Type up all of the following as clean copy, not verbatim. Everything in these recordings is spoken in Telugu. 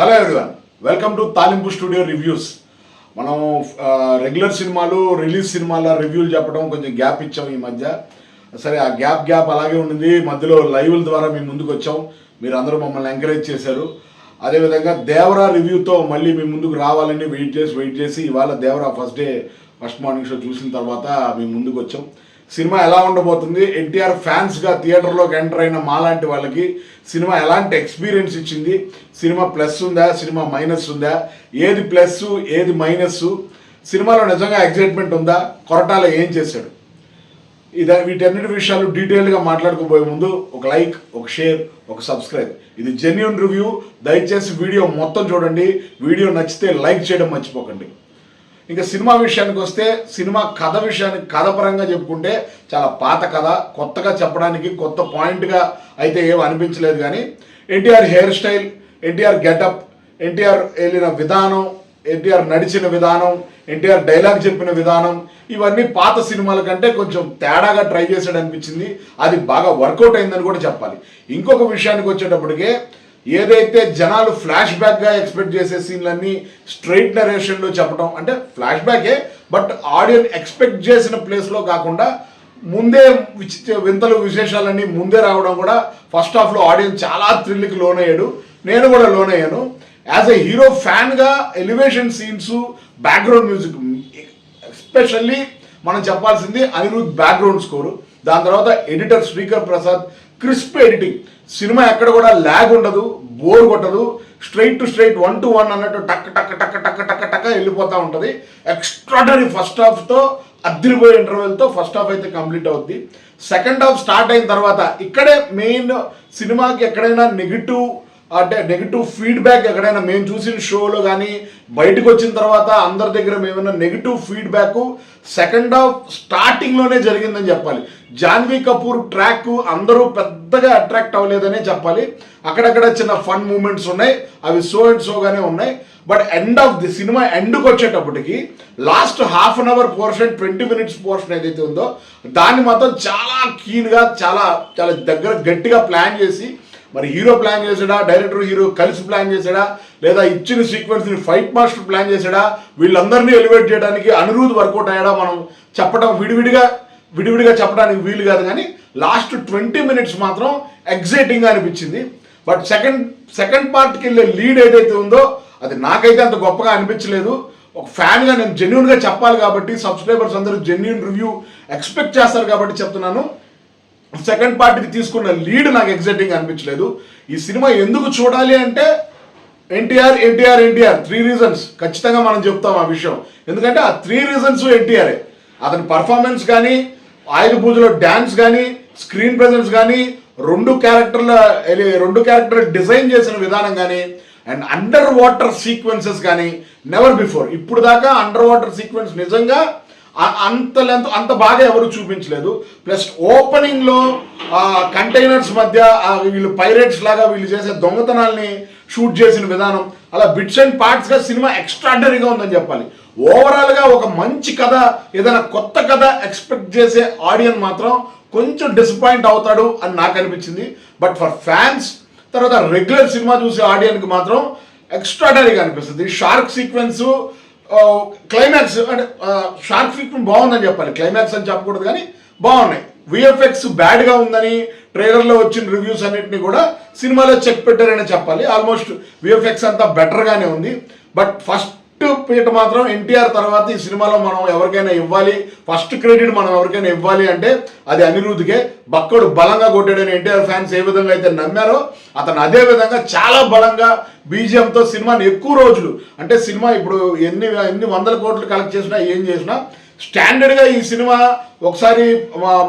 హలో ఎవ్రీవన్, వెల్కమ్ టు తాలింపు స్టూడియో రివ్యూస్. మనం రెగ్యులర్ సినిమాలు, రిలీజ్ సినిమాల రివ్యూలు చెప్పడం కొంచెం గ్యాప్ ఇచ్చాం ఈ మధ్య. సరే, ఆ గ్యాప్ అలాగే ఉండింది. మధ్యలో లైవ్ల ద్వారా మీ ముందుకు వచ్చాం. మీరు అందరూ మమ్మల్ని ఎంకరేజ్ చేశారు. అదేవిధంగా దేవరా రివ్యూతో మళ్ళీ మీ ముందుకు రావాలని వెయిట్ చేసి ఇవాళ దేవరా ఫస్ట్ మార్నింగ్ షో చూసిన తర్వాత మీ ముందుకు వచ్చాం. సినిమా ఎలా ఉండబోతుంది, ఎన్టీఆర్ ఫ్యాన్స్గా థియేటర్లోకి ఎంటర్ అయిన మాలాంటి వాళ్ళకి సినిమా ఎలాంటి ఎక్స్పీరియన్స్ ఇచ్చింది, సినిమా ప్లస్ ఉందా, సినిమా మైనస్ ఉందా, ఏది ప్లస్ ఏది మైనస్, సినిమాలో నిజంగా ఎగ్జైట్మెంట్ ఉందా, కొరటాల ఏం చేశాడు, వీటన్నిటి విషయాలు డీటెయిల్గా మాట్లాడుకోబోయే ముందు ఒక లైక్, ఒక షేర్, ఒక సబ్స్క్రైబ్. ఇది జెన్యూన్ రివ్యూ. దయచేసి వీడియో మొత్తం చూడండి. వీడియో నచ్చితే లైక్ చేయడం మర్చిపోకండి. ఇంకా సినిమా విషయానికి వస్తే, సినిమా కథ పరంగా చెప్పుకుంటే చాలా పాత కథ. కొత్తగా చెప్పడానికి కొత్త పాయింట్గా అయితే ఏం అనిపించలేదు. కానీ NTR hair style, NTR getup, NTR వెళ్ళిన విధానం, ఎన్టీఆర్ నడిచిన విధానం, ఎన్టీఆర్ డైలాగ్ చెప్పిన విధానం, ఇవన్నీ పాత సినిమాల కంటే కొంచెం తేడాగా ట్రై చేశాడు అనిపించింది. అది బాగా వర్కౌట్ అయిందని కూడా చెప్పాలి. ఇంకొక విషయానికి వచ్చేటప్పటికే, ఏదైతే జనాలు ఫ్లాష్ బ్యాక్గా ఎక్స్పెక్ట్ చేసే సీన్లన్నీ స్ట్రైట్ నరేషన్లో చెప్పడం, అంటే ఫ్లాష్ బ్యాకే బట్ ఆడియన్స్ ఎక్స్పెక్ట్ చేసిన ప్లేస్లో కాకుండా ముందే వింతలు విశేషాలన్నీ ముందే రావడం కూడా ఫస్ట్ హాఫ్లో ఆడియన్స్ చాలా థ్రిల్కి లోనయ్యాడు. నేను కూడా లోనయ్యాను. యాజ్ ఎ హీరో ఫ్యాన్గా elevation scenes, background music, especially మనం చెప్పాల్సింది అనిరుద్ బ్యాక్గ్రౌండ్ స్కోరు. దాని తర్వాత editor Srikar Prasad crisp editing. Cinema ఎక్కడ కూడా ల్యాగ్ ఉండదు, బోర్ కొట్టదు. స్ట్రైట్ టు స్ట్రైట్, 1 to 1 అన్నట్టు టక్ టక్ టక్ టక్ టక్ టక్ వెళ్ళిపోతూ ఉంటుంది. ఎక్స్ట్రాడనరీ ఫస్ట్ హాఫ్తో, అద్దరిపోయే ఇంటర్వెల్తో ఫస్ట్ హాఫ్ అయితే కంప్లీట్ అవుద్ది. సెకండ్ హాఫ్ స్టార్ట్ అయిన తర్వాత ఇక్కడే మెయిన్ సినిమాకి ఎక్కడైనా నెగిటివ్ ఫీడ్బ్యాక్ ఎక్కడైనా మేము చూసిన షోలో కానీ బయటకు వచ్చిన తర్వాత అందరి దగ్గర మేమైనా నెగిటివ్ ఫీడ్బ్యాక్ సెకండ్ హాఫ్ స్టార్టింగ్లోనే జరిగిందని చెప్పాలి. జాన్వీ కపూర్ ట్రాక్ అందరూ పెద్దగా అట్రాక్ట్ అవ్వలేదనే చెప్పాలి. అక్కడక్కడ చిన్న ఫన్ మూమెంట్స్ ఉన్నాయి, అవి సో అండ్ సోగానే ఉన్నాయి. But end of the cinema ఎండ్కి వచ్చేటప్పటికి last half an hour portion, 20 minutes portion ఏదైతే ఉందో దాన్ని మాత్రం చాలా కీన్గా, చాలా చాలా దగ్గర గట్టిగా ప్లాన్ చేసి, మరి హీరో ప్లాన్ చేశాడా, డైరెక్టర్ హీరో కలిసి ప్లాన్ చేశాడా, లేదా ఇచ్చిన సీక్వెన్స్ని ఫైట్ మాస్టర్ ప్లాన్ చేశాడా, వీళ్ళందరినీ ఎలివేట్ చేయడానికి అనిరుద్ వర్కౌట్ అయ్యాడా, మనం చెప్పడం విడివిడిగా చెప్పడానికి వీలు కాదు. కానీ లాస్ట్ 20 minutes మాత్రం ఎగ్జైటింగ్గా అనిపించింది. బట్ సెకండ్ పార్ట్కి వెళ్ళే లీడ్ ఏదైతే ఉందో అది నాకైతే అంత గొప్పగా అనిపించలేదు. ఒక ఫ్యాన్గా నేను జెన్యూన్గా చెప్పాలి కాబట్టి, సబ్స్క్రైబర్స్ అందరూ జెన్యూన్ రివ్యూ ఎక్స్పెక్ట్ చేస్తారు కాబట్టి చెప్తున్నాను. సెకండ్ పార్ట్కి తీసుకున్న లీడ్ నాకు ఎగ్జైటింగ్ అనిపించలేదు. ఈ సినిమా ఎందుకు చూడాలి అంటే, ఎన్టీఆర్ 3 reasons ఖచ్చితంగా మనం చెప్తాం ఆ విషయం. ఎందుకంటే ఆ 3 reasons ఎన్టీఆరే. అతని పర్ఫార్మెన్స్ కానీ, ఆయుధ పూజలో డ్యాన్స్ కానీ, స్క్రీన్ ప్రెజెన్స్ కానీ, రెండు క్యారెక్టర్ డిజైన్ చేసిన విధానం కానీ, అండ్ అండర్ వాటర్ సీక్వెన్సెస్ కానీ నెవర్ బిఫోర్. ఇప్పుడు దాకా అండర్ వాటర్ సీక్వెన్స్ నిజంగా అంత బాగా ఎవరు చూపించలేదు. ప్లస్ ఓపెనింగ్లో కంటైనర్స్ మధ్య వీళ్ళు పైరేట్స్ లాగా వీళ్ళు చేసే దొంగతనాల్ని షూట్ చేసిన విధానం, అలా బిట్స్ అండ్ పార్ట్స్గా సినిమా ఎక్స్ట్రాడనరీగా ఉందని చెప్పాలి. ఓవరాల్గా ఒక మంచి కథ, ఏదైనా కొత్త కథ ఎక్స్పెక్ట్ చేసే ఆడియన్స్ మాత్రం కొంచెం డిసప్పాయింట్ అవుతాడు అని నాకు అనిపించింది. బట్ ఫర్ ఫ్యాన్స్, తర్వాత రెగ్యులర్ సినిమా చూసే ఆడియన్కి మాత్రం ఎక్స్ట్రాడనరీగా అనిపిస్తుంది. షార్క్ సీక్వెన్సు, క్లైమాక్స్, అంటే షార్క్ సీక్వెన్స్ బాగుందని చెప్పాలి. క్లైమాక్స్ అని చెప్పకూడదు కానీ బాగున్నాయి. విఎఫ్ఎక్స్ బ్యాడ్గా ఉందని ట్రైలర్లో వచ్చిన రివ్యూస్ అన్నింటినీ కూడా సినిమాలో చెక్ పెట్టారని చెప్పాలి. ఆల్మోస్ట్ విఎఫ్ఎక్స్ అంతా బెటర్గానే ఉంది. బట్ ఫస్ట్ పీట మాత్రం ఎన్టీఆర్ తర్వాత ఈ సినిమాలో మనం ఎవరికైనా ఇవ్వాలి, ఫస్ట్ క్రెడిట్ మనం ఎవరికైనా ఇవ్వాలి అంటే అది అనిరుద్కే. బక్కడు బలంగా కొట్టాడని ఎన్టీఆర్ ఫ్యాన్స్ ఏ విధంగా అయితే నమ్మారో, అతను అదే విధంగా చాలా బలంగా బీజిఎంతో సినిమాని ఎక్కువ రోజులు, అంటే సినిమా ఇప్పుడు ఎన్ని 100 కోట్లు కలెక్ట్ చేసినా ఏం చేసినా స్టాండర్డ్గా ఈ సినిమా ఒకసారి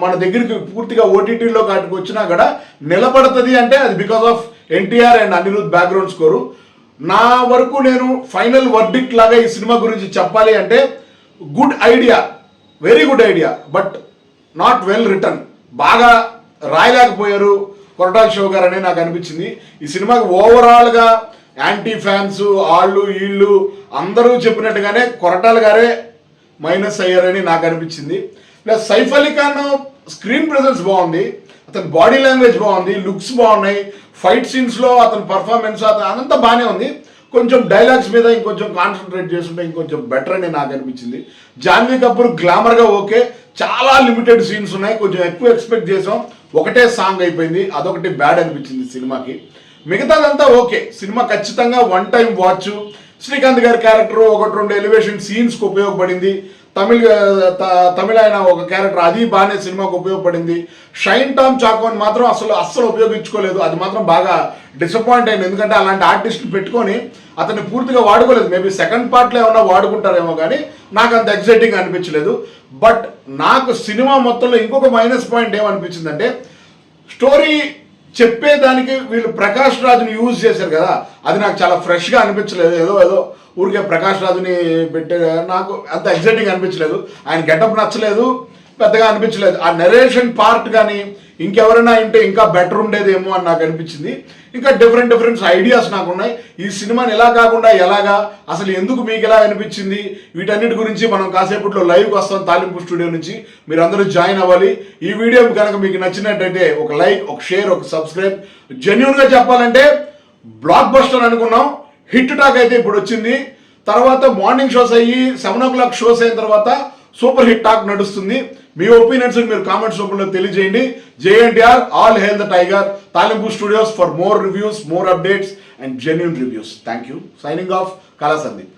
మన దగ్గరికి పూర్తిగా ఓటీటీలో కాటికి వచ్చినా కూడా నిలబడుతుంది అంటే అది because of NTR and Anirudh background score. నా వరకు నేను ఫైనల్ వర్డిక్ట్ లాగా ఈ సినిమా గురించి చెప్పాలి అంటే, good idea, very good idea, but not well return. బాగా రాయలేకపోయారు కొరటాల శివ గారు అనే నాకు అనిపించింది. ఈ సినిమాకి ఓవరాల్గా యాంటీ ఫ్యాన్స్, వీళ్ళు అందరూ చెప్పినట్టుగానే కొరటాల గారే మైనస్ అయ్యారని నాకు అనిపించింది. Plus Saif Ali Khan screen presence బాగుంది, అతని బాడీ లాంగ్వేజ్ బాగుంది, లుక్స్ బాగున్నాయి, ఫైట్ సీన్స్లో అతని పర్ఫార్మెన్స్ అదంతా బాగానే ఉంది. కొంచెం డైలాగ్స్ మీద ఇంకొంచెం కాన్సన్ట్రేట్ చేస్తుంటే ఇంకొంచెం బెటర్ అని నాకు అనిపించింది. జాన్వీ కపూర్ గ్లామర్గా ఓకే, చాలా లిమిటెడ్ సీన్స్ ఉన్నాయి, కొంచెం ఎక్కువ ఎక్స్పెక్ట్ చేసాం, ఒకటే సాంగ్ అయిపోయింది, అదొకటి బ్యాడ్ అనిపించింది సినిమాకి. మిగతాదంతా ఓకే, సినిమా ఖచ్చితంగా వన్ టైం వాచ్. శ్రీకాంత్ గారి క్యారెక్టర్ ఒకటి రెండు ఎలివేషన్ సీన్స్కి ఉపయోగపడింది, తమిళ ఆయన ఒక క్యారెక్టర్ అది బాగానే సినిమాకు ఉపయోగపడింది. షైన్ టామ్ చాకోని మాత్రం అస్సలు ఉపయోగించుకోలేదు, అది మాత్రం బాగా డిసప్పాయింట్ అయింది. ఎందుకంటే అలాంటి ఆర్టిస్ట్ని పెట్టుకొని అతన్ని పూర్తిగా వాడుకోలేదు. మేబీ సెకండ్ పార్ట్లో ఏమన్నా వాడుకుంటారేమో కానీ నాకు అంత ఎక్సైటింగ్ అనిపించలేదు. బట్ నాకు సినిమా మొత్తంలో ఇంకొక మైనస్ పాయింట్ ఏమనిపించిందంటే, స్టోరీ చెప్పేదానికి వీళ్ళు ప్రకాష్ రాజుని యూజ్ చేశారు కదా, అది నాకు చాలా ఫ్రెష్గా అనిపించలేదు. ఏదో ఊరికే ప్రకాష్ రాజుని పెట్టే, నాకు అంత ఎగ్జైటింగ్ అనిపించలేదు. ఆయన గెటప్ నచ్చలేదు, పెద్దగా అనిపించలేదు. ఆ నెరేషన్ పార్ట్ కానీ ఇంకెవరైనా ఉంటే ఇంకా బెటర్ ఉండేదేమో అని నాకు అనిపించింది. ఇంకా డిఫరెంట్ ఐడియాస్ నాకు ఉన్నాయి. ఈ సినిమాని ఎలా కాకుండా ఎలాగా, అసలు ఎందుకు మీకు ఎలా అనిపించింది, వీటన్నిటి గురించి మనం కాసేపట్లో లైవ్కి వస్తాం తాలింపు స్టూడియో నుంచి. మీరు అందరూ జాయిన్ అవ్వాలి. ఈ వీడియో కనుక మీకు నచ్చినట్టయితే ఒక లైక్, ఒక షేర్, ఒక సబ్స్క్రైబ్. జెన్యూన్గా చెప్పాలంటే బ్లాక్ బస్టర్ అనుకున్నాం, హిట్ టాక్ అయితే ఇప్పుడు వచ్చింది. తర్వాత మార్నింగ్ షోస్ అయ్యి 7 o'clock షోస్ అయిన తర్వాత సూపర్ హిట్ టాక్ నడుస్తుంది. మీ ఒపీనియన్స్ మీరు కామెంట్స్ రూపంలో తెలియజేయండి. JNTR, all hail the tiger. Talimpu studios for more reviews, more updates and genuine reviews. Thank you. Signing off, Kala Sandeep.